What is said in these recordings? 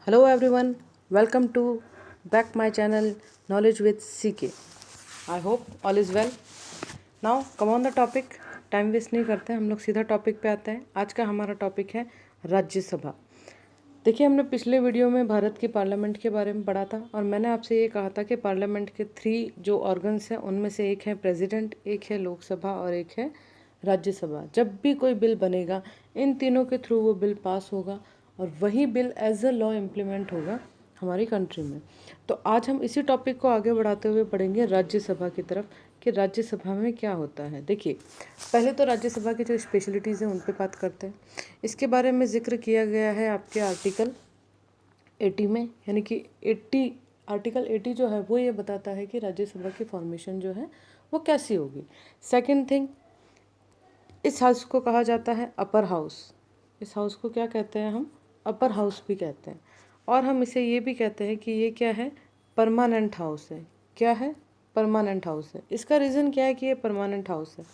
Hello everyone, welcome to back my channel Knowledge with CK. I hope all is well. Now come on the topic. Time waste नहीं करते, हम लोग सीधा topic पे आते हैं। आज का हमारा टॉपिक है राज्यसभा। देखिए, हमने पिछले वीडियो में भारत की पार्लियामेंट के बारे में पढ़ा था और मैंने आपसे ये कहा था कि पार्लियामेंट के 3 जो ऑर्गन्स हैं उनमें से एक है प्रेसिडेंट, एक है लोकसभा और एक है राज्यसभा। जब भी कोई बिल बनेगा इन तीनों के थ्रू वो बिल पास होगा और वही bill as a law implement होगा हमारी कंट्री में। तो आज हम इसी टॉपिक को आगे बढ़ाते हुए पढ़ेंगे राज्यसभा की तरफ कि राज्यसभा में क्या होता है। देखिए, पहले तो राज्यसभा की जो स्पेशलिटीज़ हैं उन पे बात करते हैं। इसके बारे में जिक्र किया गया है आपके आर्टिकल 80 में, यानी कि आर्टिकल 80 जो है वो ये बताता है कि राज्यसभा की फॉर्मेशन जो है वो कैसी होगी। सेकेंड थिंग, इस हाउस को कहा जाता है अपर हाउस। इस हाउस को क्या कहते हैं हम? अपर हाउस भी कहते हैं। और हम इसे ये भी कहते हैं कि ये क्या है? परमानेंट हाउस है। क्या है? परमानेंट हाउस है। इसका रीज़न क्या है कि ये परमानेंट हाउस है?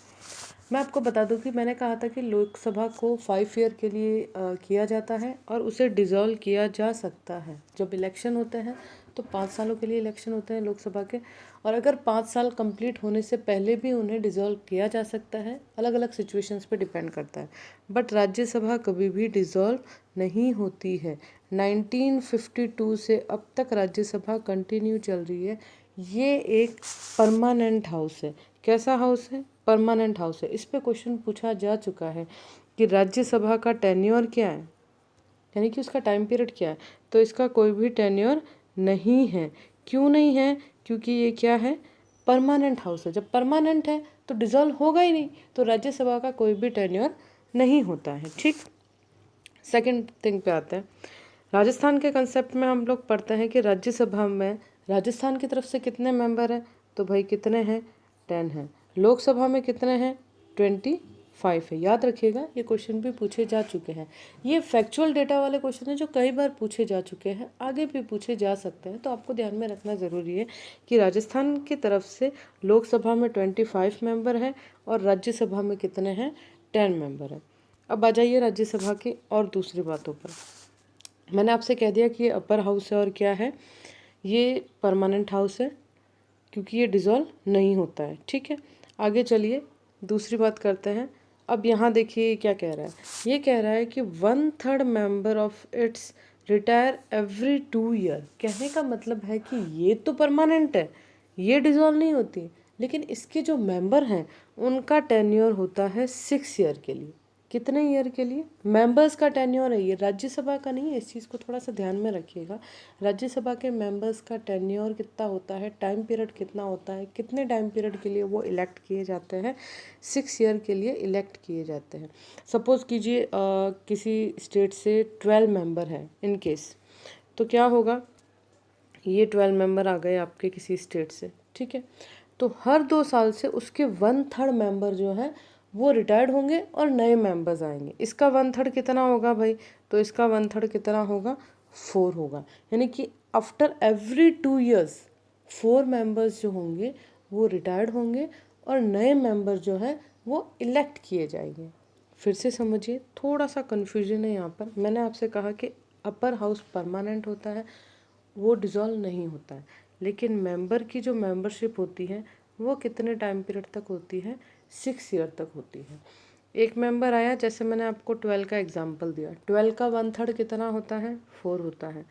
मैं आपको बता दूं कि मैंने कहा था कि लोकसभा को 5 ईयर के लिए किया जाता है और उसे डिज़ोल्व किया जा सकता है। जब इलेक्शन होते हैं तो 5 सालों के लिए इलेक्शन होते हैं लोकसभा के, और अगर 5 साल कंप्लीट होने से पहले भी उन्हें डिज़ोल्व किया जा सकता है। अलग अलग सिचुएशंस पे डिपेंड करता है, बट राज्यसभा कभी भी डिज़ोल्व नहीं होती है। 1952 से अब तक राज्यसभा कंटिन्यू चल रही है। ये एक परमानेंट हाउस है। कैसा हाउस है? परमानेंट हाउस है। इस पे क्वेश्चन पूछा जा चुका है कि राज्यसभा का टेन्योर क्या है, यानी कि उसका टाइम पीरियड क्या है। तो इसका कोई भी टेन्योर नहीं है। क्यों नहीं है? क्योंकि ये क्या है? परमानेंट हाउस है। जब परमानेंट है तो डिसॉल्व होगा ही नहीं, तो राज्यसभा का कोई भी टेन्योर नहीं होता है। ठीक, सेकंड थिंग पे आते हैं। राजस्थान के कंसेप्ट में हम लोग पढ़ते हैं कि राज्यसभा में राजस्थान की तरफ से कितने मेंबर हैं? तो भाई कितने हैं? 10 हैं। लोकसभा में कितने हैं? 25 है। याद रखिएगा, ये क्वेश्चन भी पूछे जा चुके हैं। ये फैक्चुअल डेटा वाले क्वेश्चन हैं जो कई बार पूछे जा चुके हैं, आगे भी पूछे जा सकते हैं। तो आपको ध्यान में रखना ज़रूरी है कि राजस्थान की तरफ से लोकसभा में 25 मेंबर हैं और राज्यसभा में कितने हैं? 10 मेंबर हैं। अब आ जाइए राज्यसभा की और दूसरी बातों पर। मैंने आपसे कह दिया कि ये अपर हाउस है और क्या है? ये परमानेंट हाउस है क्योंकि ये डिज़ोल्व नहीं होता है। ठीक है, आगे चलिए दूसरी बात करते हैं। अब यहाँ देखिए ये क्या कह रहा है। ये कह रहा है कि 1/3 member of its retire every 2 year. कहने का मतलब है कि ये तो परमानेंट है, ये डिज़ोल्व नहीं होती, लेकिन इसके जो मेंबर हैं उनका टेन्योर होता है 6 ईयर के लिए। कितने ईयर के लिए? मेंबर्स का टेन्योर है ये, राज्यसभा का नहीं है। इस चीज़ को थोड़ा सा ध्यान में रखिएगा। राज्यसभा के मेंबर्स का टेन्योर कितना होता है, टाइम पीरियड कितना होता है, कितने टाइम पीरियड के लिए वो इलेक्ट किए जाते हैं? 6 ईयर के लिए इलेक्ट किए जाते हैं। सपोज़ कीजिए किसी स्टेट से 12 मेंबर हैं इन केस, तो क्या होगा? ये 12 मेंबर आ गए आपके किसी स्टेट से, ठीक है। तो हर 2 साल से उसके 1/3 मेंबर जो हैं वो रिटायर्ड होंगे और नए मेंबर्स आएंगे। इसका 1/3 कितना होगा भाई? तो इसका 1/3 कितना होगा? 4 होगा। यानी कि आफ्टर एवरी 2 ईयर्स 4 मेंबर्स जो होंगे वो रिटायर्ड होंगे और नए मेंबर जो है वो इलेक्ट किए जाएंगे। फिर से समझिए, थोड़ा सा कन्फ्यूजन है यहाँ पर। मैंने आपसे कहा कि अपर हाउस परमानेंट होता है, वो डिज़ोल्व नहीं होता है, लेकिन मेंबर की जो मेंबरशिप होती है वो कितने टाइम पीरियड तक होती है? 6 ईयर तक होती है। एक मेंबर आया, जैसे मैंने आपको 12 का एग्जांपल दिया, 12 का 1/3 कितना होता है? 4 होता है।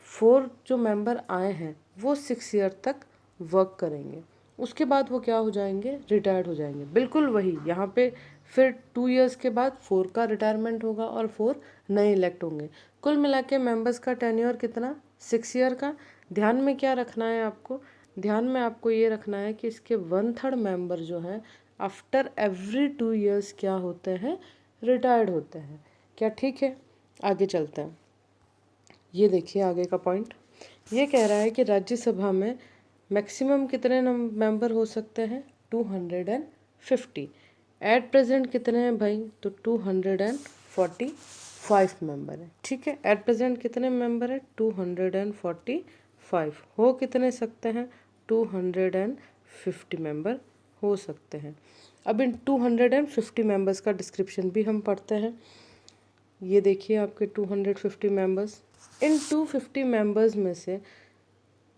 4 जो मेंबर आए हैं वो 6 ईयर तक वर्क करेंगे, उसके बाद वो क्या हो जाएंगे? रिटायर्ड हो जाएंगे। बिल्कुल वही यहाँ पे फिर 2 ईयर्स के बाद 4 का रिटायरमेंट होगा और 4 नए इलेक्ट होंगे। कुल मिला के मेंबर्स का टेन्योर कितना? 6 ईयर का। ध्यान में क्या रखना है आपको? ध्यान में आपको ये रखना है कि इसके 1/3 मेंबर जो हैं आफ्टर एवरी 2 ईयर्स क्या होते हैं? रिटायर्ड होते हैं। क्या ठीक है? आगे चलते हैं। ये देखिए आगे का पॉइंट, ये कह रहा है कि राज्यसभा में मैक्सिमम कितने मेंबर हो सकते हैं? 250। एट प्रेजेंट कितने हैं भाई? तो 245 मेंबर हैं। ठीक है, एट प्रेजेंट कितने मेंबर हैं? 245। हो कितने सकते हैं? 250 मेंबर हो सकते हैं। अब इन 250 मेंबर्स का डिस्क्रिप्शन भी हम पढ़ते हैं। ये देखिए आपके 250 मेंबर्स। इन 250 मेंबर्स में से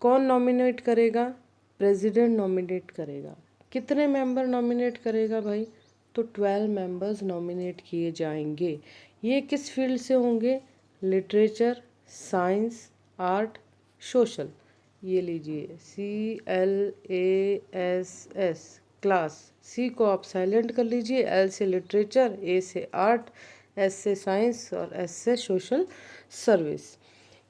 कौन नॉमिनेट करेगा? प्रेसिडेंट नॉमिनेट करेगा। कितने मेंबर नॉमिनेट करेगा भाई? तो 12 मेंबर्स नॉमिनेट किए जाएंगे। ये किस फील्ड से होंगे? Literature, science, art, social. ये लीजिए CLASS, क्लास। सी को आप साइलेंट कर लीजिए, L से लिटरेचर, A से आर्ट, S से साइंस और S से सोशल सर्विस।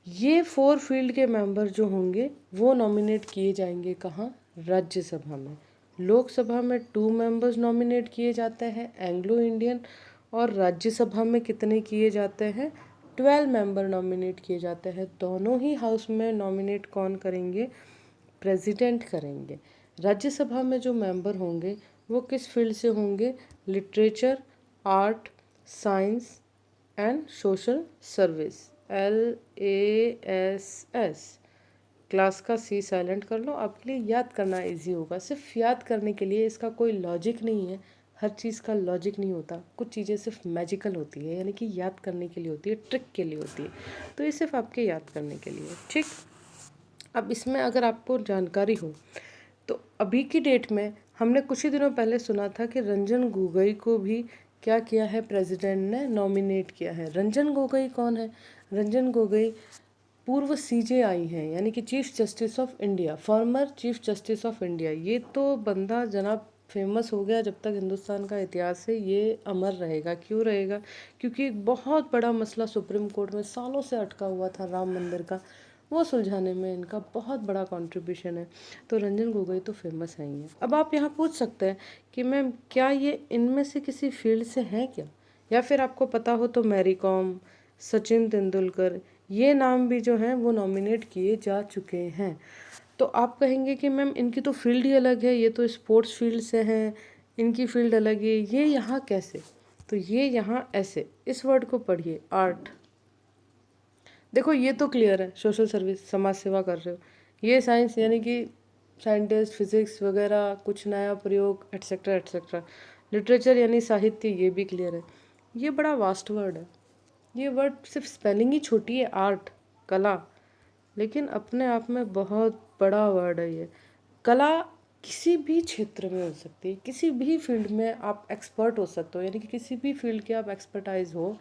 ये 4 फील्ड के मेंबर जो होंगे वो नॉमिनेट किए जाएंगे कहाँ? राज्यसभा में। लोकसभा में 2 मेंबर्स नॉमिनेट किए जाते हैं, एंग्लो इंडियन। और राज्यसभा में कितने किए जाते हैं? 12 मेंबर नॉमिनेट किए जाते हैं। दोनों ही हाउस में नॉमिनेट कौन करेंगे? प्रेसिडेंट करेंगे। राज्यसभा में जो मेंबर होंगे वो किस फील्ड से होंगे? Literature, art, science and social service. LASS। Class का C साइलेंट कर लो, आपके लिए याद करना इजी होगा। सिर्फ याद करने के लिए, इसका कोई लॉजिक नहीं है, हर चीज़ का लॉजिक नहीं होता। कुछ चीज़ें सिर्फ मैजिकल होती है, यानी कि याद करने के लिए होती है, ट्रिक के लिए होती है। तो ये सिर्फ आपके याद करने के लिए, ठीक। अब इसमें अगर आपको जानकारी हो तो अभी की डेट में हमने कुछ ही दिनों पहले सुना था कि रंजन गोगोई को भी क्या किया है? प्रेसिडेंट ने नॉमिनेट किया है। रंजन गोगोई कौन है? रंजन गोगोई पूर्व CJI हैं, यानी कि chief justice of India, former chief justice of India. ये तो बंदा जनाब फेमस हो गया, जब तक हिंदुस्तान का इतिहास है ये अमर रहेगा। क्यों रहेगा? क्योंकि एक बहुत बड़ा मसला सुप्रीम कोर्ट में सालों से अटका हुआ था, राम मंदिर का, वो सुलझाने में इनका बहुत बड़ा कंट्रीब्यूशन है। तो रंजन गोगोई तो फेमस है ही है। अब आप यहाँ पूछ सकते हैं कि मैम क्या ये इनमें से किसी फील्ड से हैं क्या? या फिर आपको पता हो तो मैरी कॉम, सचिन तेंदुलकर, ये नाम भी जो हैं वो नॉमिनेट किए जा चुके हैं। तो आप कहेंगे कि मैम इनकी तो फील्ड ही अलग है, ये तो स्पोर्ट्स फील्ड से हैं, इनकी फील्ड अलग है, ये यहाँ कैसे? तो ये यहाँ ऐसे, इस वर्ड को पढ़िए, आर्ट। देखो ये तो क्लियर है, सोशल सर्विस, समाज सेवा कर रहे हो। ये साइंस, यानी कि साइंटिस्ट, फिजिक्स वगैरह, कुछ नया प्रयोग, एट्सेट्रा एट्सेट्रा। लिटरेचर यानी साहित्य, ये भी क्लियर है। ये बड़ा वास्ट वर्ड है। ये वर्ड सिर्फ स्पेलिंग ही छोटी है, आर्ट, कला, लेकिन अपने आप में बहुत बड़ा वर्ड है ये। कला किसी भी क्षेत्र में हो सकती है, किसी भी फील्ड में आप एक्सपर्ट हो सकते हो, यानी कि किसी भी फील्ड के आप एक्सपर्टाइज हो,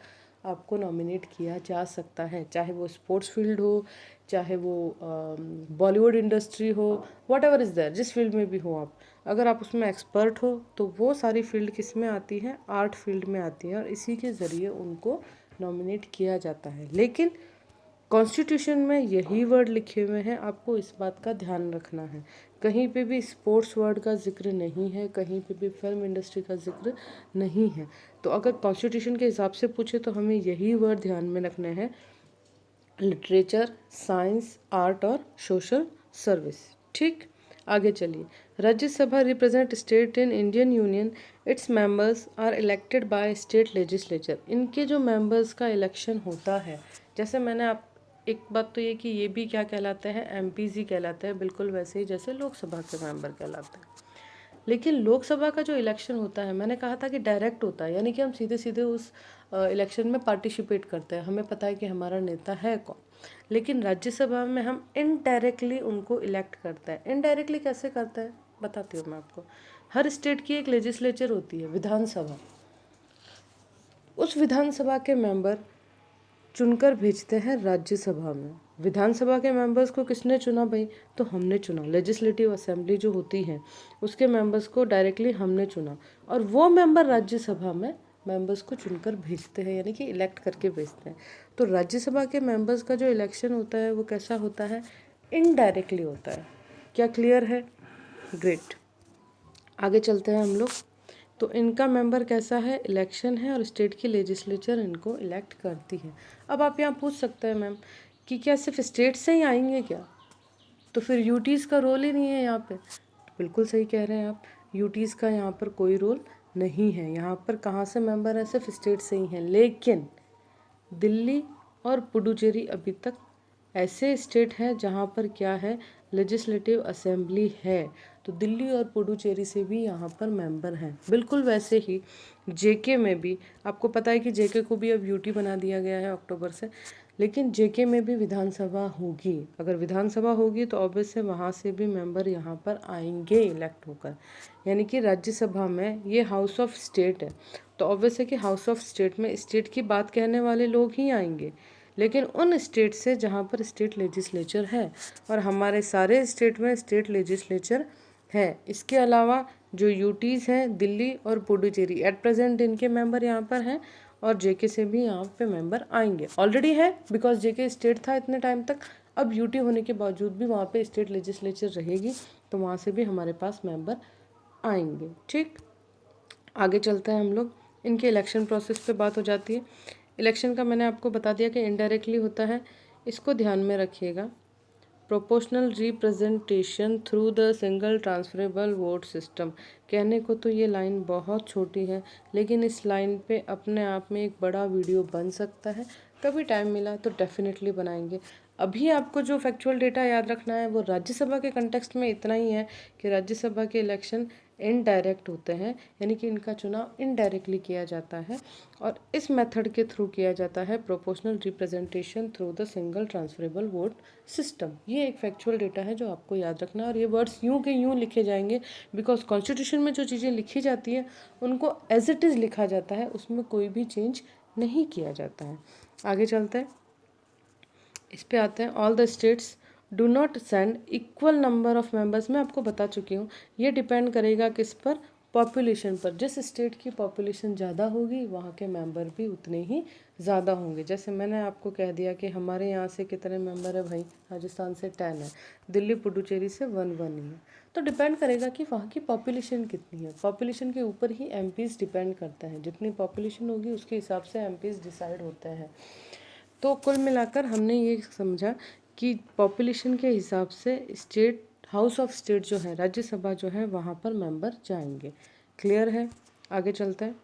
आपको नॉमिनेट किया जा सकता है। चाहे वो स्पोर्ट्स फील्ड हो, चाहे वो बॉलीवुड इंडस्ट्री हो, वॉट एवर इज़ देयर, जिस फील्ड में भी हो आप, अगर आप उसमें एक्सपर्ट हो तो वो सारी फील्ड किस में आती है? आर्ट फील्ड में आती है, और इसी के ज़रिए उनको नॉमिनेट किया जाता है। लेकिन कॉन्स्टिट्यूशन में यही वर्ड लिखे हुए हैं, आपको इस बात का ध्यान रखना है। कहीं पे भी स्पोर्ट्स वर्ड का जिक्र नहीं है, कहीं पे भी फिल्म इंडस्ट्री का जिक्र नहीं है। तो अगर कॉन्स्टिट्यूशन के हिसाब से पूछे तो हमें यही वर्ड ध्यान में रखने हैं, लिटरेचर, साइंस, आर्ट और सोशल सर्विस, ठीक। आगे चलिए। Rajya Sabha represent state in Indian union, its members are elected by state legislature. इनके जो मेंबर्स का इलेक्शन होता है, जैसे मैंने आप, एक बात तो ये कि ये भी क्या कहलाते हैं? MPs ही कहलाते हैं, बिल्कुल वैसे ही जैसे लोकसभा के मेंबर कहलाते हैं। लेकिन लोकसभा का जो इलेक्शन होता है, मैंने कहा था कि डायरेक्ट होता है, यानी कि हम सीधे सीधे उस इलेक्शन में पार्टिसिपेट करते हैं, हमें पता है कि हमारा नेता है कौन। लेकिन राज्यसभा में हम इनडायरेक्टली उनको इलेक्ट करते हैं। इनडायरेक्टली कैसे करते हैं बताती हूँ मैं आपको। हर स्टेट की एक लेजिस्लेचर होती है, विधानसभा। उस विधानसभा के मेंबर चुनकर भेजते हैं राज्यसभा में। विधानसभा के मेंबर्स को किसने चुना भाई? तो हमने चुना। लेजिस्लेटिव असेंबली जो होती है उसके मेंबर्स को डायरेक्टली हमने चुना, और वो मेंबर राज्यसभा में मेंबर्स को चुनकर भेजते हैं, यानी कि इलेक्ट करके भेजते हैं। तो राज्यसभा के मेंबर्स का जो इलेक्शन होता है वो कैसा होता है? इनडायरेक्टली होता है। क्या क्लियर है? ग्रेट। आगे चलते हैं हम लोग। तो इनका मेंबर कैसा है? इलेक्शन है, और स्टेट की लेजिस्लेचर इनको इलेक्ट करती है। अब आप यहाँ पूछ सकते हैं मैम कि क्या सिर्फ स्टेट से ही आएंगे क्या? तो फिर यूटीज़ का रोल ही नहीं है यहाँ पे। तो बिल्कुल सही कह रहे हैं आप, यूटीज़ का यहाँ पर कोई रोल नहीं है। यहाँ पर कहाँ से मेंबर है? सिर्फ स्टेट से ही हैं। लेकिन दिल्ली और पुडुचेरी अभी तक ऐसे स्टेट हैं जहाँ पर क्या है? लेजिस्लेटिव असेंबली है। तो दिल्ली और पुडुचेरी से भी यहाँ पर मेंबर हैं। बिल्कुल वैसे ही जेके में भी, आपको पता है कि जेके को भी अब यूटी बना दिया गया है अक्टूबर से। लेकिन जेके में भी विधानसभा होगी। अगर विधानसभा होगी तो ऑब्वियस है वहाँ से भी मेंबर यहाँ पर आएंगे इलेक्ट होकर। यानी कि राज्यसभा में ये हाउस ऑफ स्टेट है, तो ऑब्वियस है कि हाउस ऑफ स्टेट में स्टेट की बात कहने वाले लोग ही आएंगे, लेकिन उन स्टेट से जहाँ पर स्टेट लेजिस्लेचर है, और हमारे सारे स्टेट में स्टेट लेजिस्लेचर है। इसके अलावा जो यूटीज़ हैं दिल्ली और पुडुचेरी, एट प्रेजेंट इनके मेंबर यहाँ पर हैं, और जेके से भी यहाँ पे मेंबर आएंगे। ऑलरेडी है, बिकॉज जेके स्टेट था इतने टाइम तक। अब यूटी होने के बावजूद भी वहाँ पे स्टेट लेजिस्लेचर रहेगी, तो वहाँ से भी हमारे पास मेंबर आएंगे। ठीक, आगे चलते हैं हम लोग। इनके इलेक्शन प्रोसेस पे बात हो जाती है। इलेक्शन का मैंने आपको बता दिया कि इनडायरेक्टली होता है, इसको ध्यान में रखिएगा। Proportional representation through the single transferable vote system. कहने को तो ये लाइन बहुत छोटी है, लेकिन इस लाइन पे अपने आप में एक बड़ा वीडियो बन सकता है। कभी टाइम मिला तो डेफिनेटली बनाएंगे। अभी आपको जो फैक्चुअल डेटा याद रखना है वो राज्यसभा के कंटेक्स्ट में इतना ही है कि राज्यसभा के इलेक्शन इनडायरेक्ट होते हैं, यानी कि इनका चुनाव इनडायरेक्टली किया जाता है, और इस मेथड के थ्रू किया जाता है, proportional representation through the single transferable vote system. ये एक फैक्चुअल डेटा है जो आपको याद रखना है, और ये वर्ड्स यूं के यूं लिखे जाएंगे, बिकॉज कॉन्स्टिट्यूशन में जो चीज़ें लिखी जाती है उनको एज इट इज़ लिखा जाता है, उसमें कोई भी चेंज नहीं किया जाता है। आगे चलते हैं, इस पे आते हैं। All the states do not send equal number of members. मैं आपको बता चुकी हूँ, ये डिपेंड करेगा किस पर, पॉपुलेशन पर। जिस स्टेट की पॉपुलेशन ज़्यादा होगी वहाँ के मेंबर भी उतने ही ज़्यादा होंगे। जैसे मैंने आपको कह दिया कि हमारे यहाँ से कितने मेंबर है भाई, राजस्थान से 10 है, दिल्ली पुडुचेरी से 1 ही है। तो डिपेंड करेगा कि वहाँ की पॉपुलेशन कितनी है। पॉपुलेशन के ऊपर ही एमपीज़ डिपेंड करते हैं, जितनी पॉपुलेशन होगी उसके हिसाब से एमपीज़ डिसाइड होते हैं। तो कुल मिलाकर हमने ये समझा कि पॉपुलेशन के हिसाब से स्टेट, हाउस ऑफ स्टेट जो है, राज्यसभा जो है, वहाँ पर मेंबर जाएंगे। क्लियर है? आगे चलते हैं।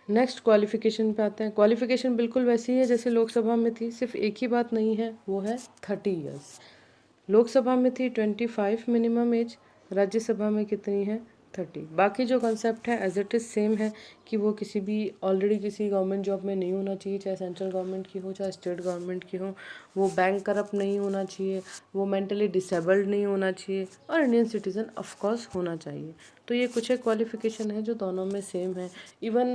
नेक्स्ट क्वालिफिकेशन पे आते हैं। क्वालिफिकेशन बिल्कुल वैसी है जैसे लोकसभा में थी, सिर्फ एक ही बात नहीं है, वो है 30 ईयर्स। लोकसभा में थी 25 मिनिमम एज, राज्यसभा में कितनी है, 30। बाकी जो कंसेप्ट है एज इट इज़ सेम है कि वो किसी भी ऑलरेडी किसी गवर्नमेंट जॉब में नहीं होना चाहिए, चाहे सेंट्रल गवर्नमेंट की हो चाहे स्टेट गवर्नमेंट की हो, वो बैंक करप्ट नहीं होना चाहिए, वो मेंटली डिसेबल्ड नहीं होना चाहिए, और इंडियन सिटीज़न ऑफकोर्स होना चाहिए। तो ये कुछ एक क्वालिफिकेशन है जो दोनों में सेम है। इवन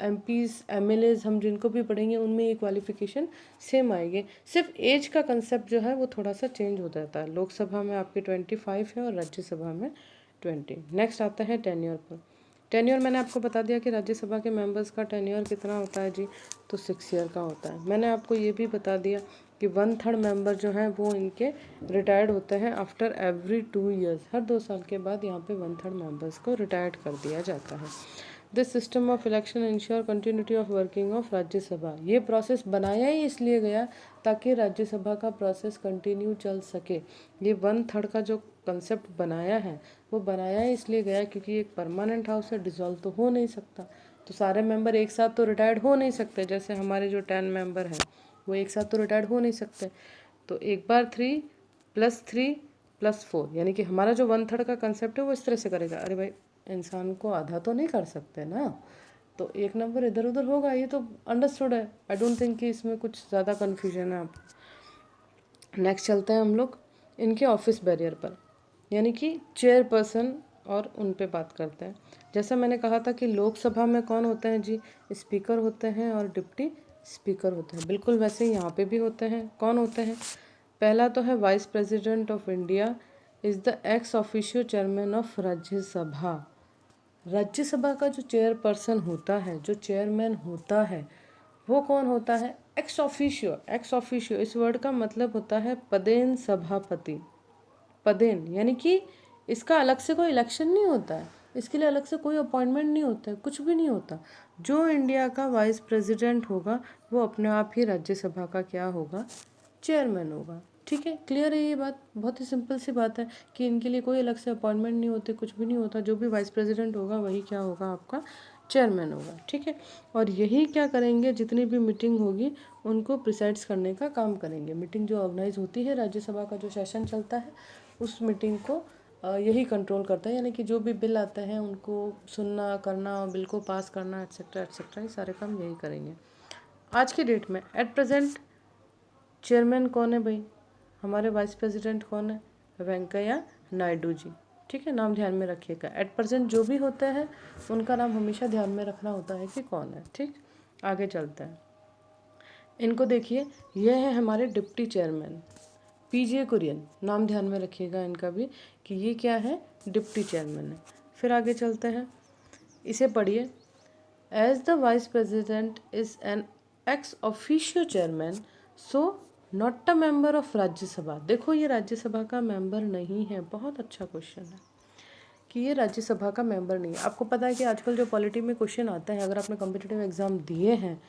एमपीज़ एमएलएज हम जिनको भी पढ़ेंगे उनमें ये क्वालिफिकेशन सेम आएगी। सिर्फ एज का कंसेप्ट जो है वो थोड़ा सा चेंज हो जाता है। लोकसभा में आपकी 25 है और राज्यसभा में 20। नेक्स्ट आता है टेन्योर पर। टेन्योर मैंने आपको बता दिया कि राज्यसभा के मेंबर्स का टेन्योर कितना होता है जी, तो 6 ईयर का होता है। मैंने आपको ये भी बता दिया कि 1/3 मेंबर जो हैं वो इनके रिटायर्ड होते हैं आफ्टर एवरी 2 ईयर्स। हर 2 साल के बाद यहाँ पे 1/3 मेंबर्स को रिटायर्ड कर दिया जाता है। This system of election ensure continuity of working of Rajya Sabha. ये प्रोसेस बनाया ही इसलिए गया ताकि राज्यसभा का प्रोसेस कंटिन्यू चल सके। ये 1/3 का जो कंसेप्ट बनाया है वो बनाया ही इसलिए गया क्योंकि एक परमानेंट हाउस है, डिसॉल्व तो हो नहीं सकता, तो सारे मेंबर एक साथ तो रिटायर्ड हो नहीं सकते। जैसे हमारे जो 10 मेंबर हैं वो एक साथ तो रिटायर्ड हो नहीं सकते, तो एक बार 3 + 3 + 4, यानी कि हमारा जो 1/3 का कंसेप्ट है वो इस तरह से करेगा। अरे भाई, इंसान को आधा तो नहीं कर सकते ना, तो एक नंबर इधर उधर होगा, ये तो अंडरस्टूड है। आई डोंट थिंक कि इसमें कुछ ज़्यादा कन्फ्यूजन है आपको। नेक्स्ट चलते हैं हम लोग इनके ऑफिस बैरियर पर, यानी कि चेयरपर्सन और उन पे बात करते हैं। जैसा मैंने कहा था कि लोकसभा में कौन होते हैं जी, स्पीकर होते हैं और डिप्टी स्पीकर होते हैं। बिल्कुल वैसे ही यहाँ पे भी होते हैं। कौन होते हैं? पहला तो है vice president of India is the x officio chairman of Rajya Sabha. Rajya Sabha का जो चेयरपर्सन होता है, जो चेयरमैन होता है, वो कौन होता है? Ex officio. एक्स ऑफिशियो इस वर्ड का मतलब होता है पदेन सभापति। पदेन यानी कि इसका अलग से कोई इलेक्शन नहीं होता है, इसके लिए अलग से कोई अपॉइंटमेंट नहीं होता है, कुछ भी नहीं होता। जो इंडिया का वाइस प्रेसिडेंट होगा वो अपने आप ही राज्यसभा का क्या होगा? चेयरमैन होगा। ठीक है, क्लियर है ये बात? बहुत ही सिंपल सी बात है कि इनके लिए कोई अलग से अपॉइंटमेंट नहीं होती, कुछ भी नहीं होता। जो भी वाइस प्रेसिडेंट होगा वही क्या होगा? आपका चेयरमैन होगा। ठीक है, और यही क्या करेंगे, जितनी भी मीटिंग होगी उनको प्रिसाइड्स करने का काम करेंगे। मीटिंग जो ऑर्गेनाइज होती है, राज्यसभा का जो सेशन चलता है, उस मीटिंग को यही कंट्रोल करता है। यानी कि जो भी बिल आते हैं उनको सुनना, करना, बिल को पास करना, एट्सेट्रा एट्सेट्रा, ये सारे काम यही करेंगे। आज की डेट में एट प्रेजेंट चेयरमैन कौन है भाई? हमारे वाइस प्रेसिडेंट कौन है? वेंकैया नायडू जी। ठीक है, नाम ध्यान में रखिएगा। एट प्रेजेंट जो भी होते हैं उनका नाम हमेशा ध्यान में रखना होता है कि कौन है। ठीक, आगे चलते हैं। इनको देखिए, ये है हमारे डिप्टी चेयरमैन पीजे कुरियन। नाम ध्यान में रखिएगा इनका भी कि ये क्या है, डिप्टी चेयरमैन है। फिर आगे चलते हैं, इसे पढ़िए। As the vice president is an ex officio chairman so not a member of Rajya Sabha. देखो ये राज्यसभा का मेंबर नहीं है। बहुत अच्छा क्वेश्चन है कि ये राज्यसभा का मेंबर नहीं है। आपको पता है कि आजकल जो पॉलिटी में क्वेश्चन आता है, अगर आपने कॉम्पिटिटिव एग्जाम दिए हैं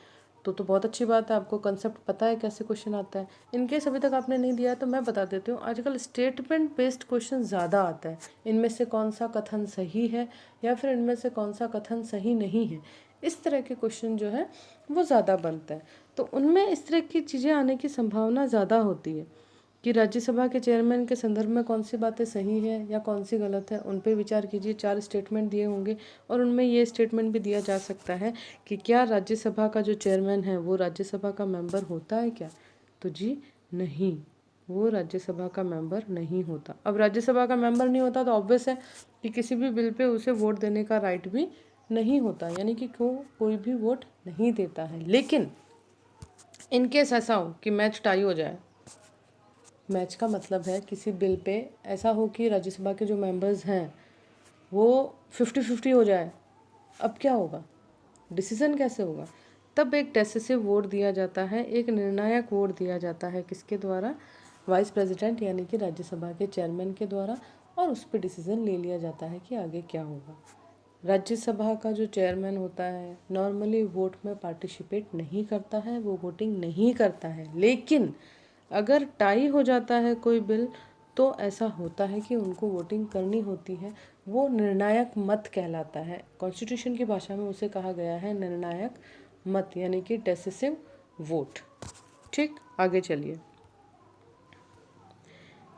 तो बहुत अच्छी बात है, आपको कंसेप्ट पता है कैसे क्वेश्चन आता है। इनकेस अभी तक आपने नहीं दिया है तो मैं बता देती हूँ, आजकल स्टेटमेंट बेस्ड क्वेश्चन ज़्यादा आता है। इनमें से कौन सा कथन सही है या फिर इनमें से कौन सा कथन सही नहीं है, इस तरह के क्वेश्चन जो है वो ज़्यादा बनता है। तो उनमें इस तरह की चीज़ें आने की संभावना ज़्यादा होती है कि राज्यसभा के चेयरमैन के संदर्भ में कौन सी बातें सही है या कौन सी गलत है, उन पर विचार कीजिए। 4 स्टेटमेंट दिए होंगे और उनमें ये स्टेटमेंट भी दिया जा सकता है कि क्या राज्यसभा का जो चेयरमैन है वो राज्यसभा का मेंबर होता है क्या? तो जी नहीं, वो राज्यसभा का मेंबर नहीं होता। अब राज्यसभा का मेंबर नहीं होता तो ऑब्वियस है कि किसी भी बिल पे उसे वोट देने का राइट भी नहीं होता, यानी कि कोई भी वोट नहीं देता है। लेकिन इनकेस ऐसा हो कि मैच टाई हो जाए, मैच का मतलब है किसी बिल पे ऐसा हो कि राज्यसभा के जो मेंबर्स हैं वो 50-50 हो जाए, अब क्या होगा, डिसीजन कैसे होगा? तब एक डेसिसिव वोट दिया जाता है, एक निर्णायक वोट दिया जाता है। किसके द्वारा? वाइस प्रेसिडेंट यानी कि राज्यसभा के चेयरमैन के द्वारा, और उस पर डिसीजन ले लिया जाता है कि आगे क्या होगा। राज्यसभा का जो चेयरमैन होता है नॉर्मली वोट में पार्टिसिपेट नहीं करता है, वो वोटिंग नहीं करता है। लेकिन अगर टाई हो जाता है कोई बिल तो ऐसा होता है कि उनको वोटिंग करनी होती है। वो निर्णायक मत कहलाता है। कॉन्स्टिट्यूशन की भाषा में उसे कहा गया है निर्णायक मत, यानी कि डेसिसिव वोट। ठीक, आगे चलिए।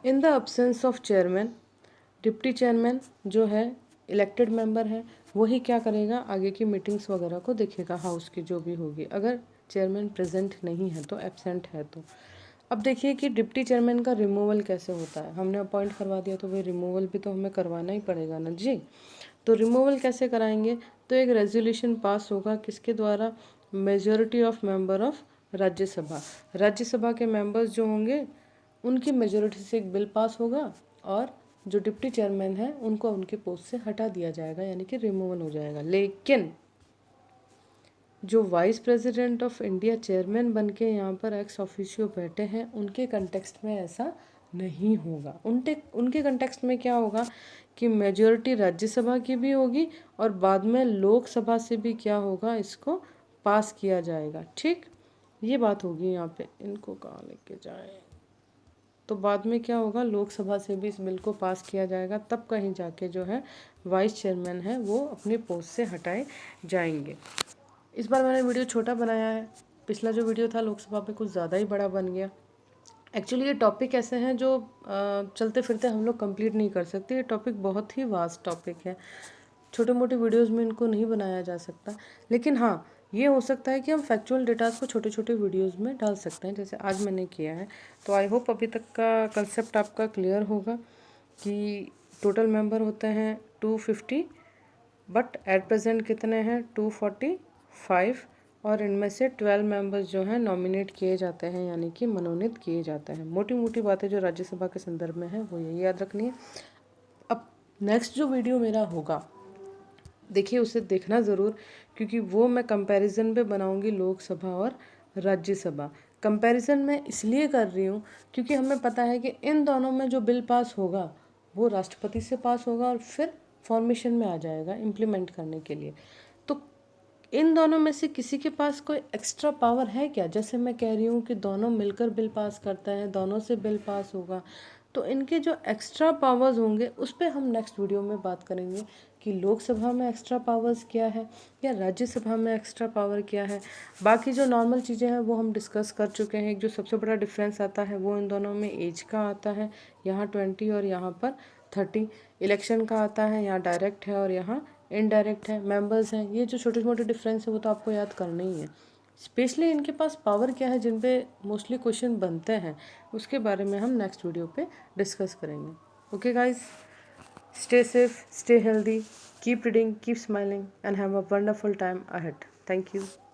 In the absence of chairman, deputy chairman जो है इलेक्टेड मेंबर है, वही क्या करेगा, आगे की मीटिंग्स वगैरह को देखेगा, हाउस की जो भी होगी। अगर चेयरमैन प्रेजेंट नहीं है तो, एब्सेंट है तो। अब देखिए कि डिप्टी चेयरमैन का रिमूवल कैसे होता है। हमने अपॉइंट करवा दिया तो वही रिमूवल भी तो हमें करवाना ही पड़ेगा ना जी। तो रिमूवल कैसे कराएंगे? तो एक रेजोल्यूशन पास होगा, किसके द्वारा? Majority of member of Rajya Sabha. Rajya Sabha के मेंबर्स जो होंगे उनकी मेजॉरिटी से एक बिल पास होगा और जो डिप्टी चेयरमैन है उनको उनके पोस्ट से हटा दिया जाएगा, यानी कि रिमूवल हो जाएगा। लेकिन जो vice president of India chairman बन के यहाँ पर एक्स ऑफिशियो बैठे हैं, उनके कंटेक्स्ट में ऐसा नहीं होगा। उनके कंटेक्स्ट में क्या होगा कि मेजॉरिटी राज्यसभा की भी होगी और बाद में लोकसभा से भी क्या होगा, इसको पास किया जाएगा। ठीक, ये बात होगी यहाँ पे। इनको कहाँ लेके जाए, तो बाद में क्या होगा, लोकसभा से भी इस बिल को पास किया जाएगा, तब कहीं जाके जो है वाइस चेयरमैन है वो अपने पोस्ट से हटाए जाएंगे। इस बार मैंने वीडियो छोटा बनाया है, पिछला जो वीडियो था लोकसभा पे कुछ ज़्यादा ही बड़ा बन गया। एक्चुअली ये टॉपिक ऐसे हैं जो चलते फिरते हम लोग कंप्लीट नहीं कर सकते। ये टॉपिक बहुत ही वास्ट टॉपिक है, छोटे मोटे वीडियोस में इनको नहीं बनाया जा सकता। लेकिन हाँ, ये हो सकता है कि हम फैक्चुअल डेटास को छोटे छोटे वीडियोस में डाल सकते हैं, जैसे आज मैंने किया है। तो आई होप अभी तक का कंसेप्ट आपका क्लियर होगा कि टोटल मेंबर होते हैं 250, बट एट प्रेजेंट कितने हैं, 245, और इनमें से 12 मेंबर्स जो हैं नॉमिनेट किए जाते हैं, यानी कि मनोनीत किए जाते हैं। मोटी मोटी बातें जो राज्यसभा के संदर्भ में है वो यही याद रखनी है। अब नेक्स्ट जो वीडियो मेरा होगा, देखिए उसे देखना ज़रूर, क्योंकि वो मैं कंपैरिजन पे बनाऊंगी लोकसभा और राज्यसभा। कंपैरिजन मैं इसलिए कर रही हूँ क्योंकि हमें पता है कि इन दोनों में जो बिल पास होगा वो राष्ट्रपति से पास होगा और फिर फॉर्मेशन में आ जाएगा इम्प्लीमेंट करने के लिए। तो इन दोनों में से किसी के पास कोई एक्स्ट्रा पावर है क्या? जैसे मैं कह रही हूँ कि दोनों मिलकर बिल पास करते हैं, दोनों से बिल पास होगा, तो इनके जो एक्स्ट्रा पावर्स होंगे उस पर हम नेक्स्ट वीडियो में बात करेंगे कि लोकसभा में एक्स्ट्रा पावर्स क्या है या राज्यसभा में एक्स्ट्रा पावर क्या है। बाकी जो नॉर्मल चीज़ें हैं वो हम डिस्कस कर चुके हैं। एक जो सबसे बड़ा डिफरेंस आता है वो इन दोनों में एज का आता है, यहाँ 20 और यहाँ पर 30। इलेक्शन का आता है, यहाँ डायरेक्ट है और यहाँ इनडायरेक्ट है। मेंबर्स हैं, ये जो छोटे मोटे डिफरेंस है वो तो आपको याद करना ही है। स्पेशली इनके पास पावर क्या है जिन पे मोस्टली क्वेश्चन बनते हैं, उसके बारे में हम नेक्स्ट वीडियो पे डिस्कस करेंगे. Okay guys, stay safe, stay healthy, keep reading, keep smiling, and have a wonderful time ahead. Thank you.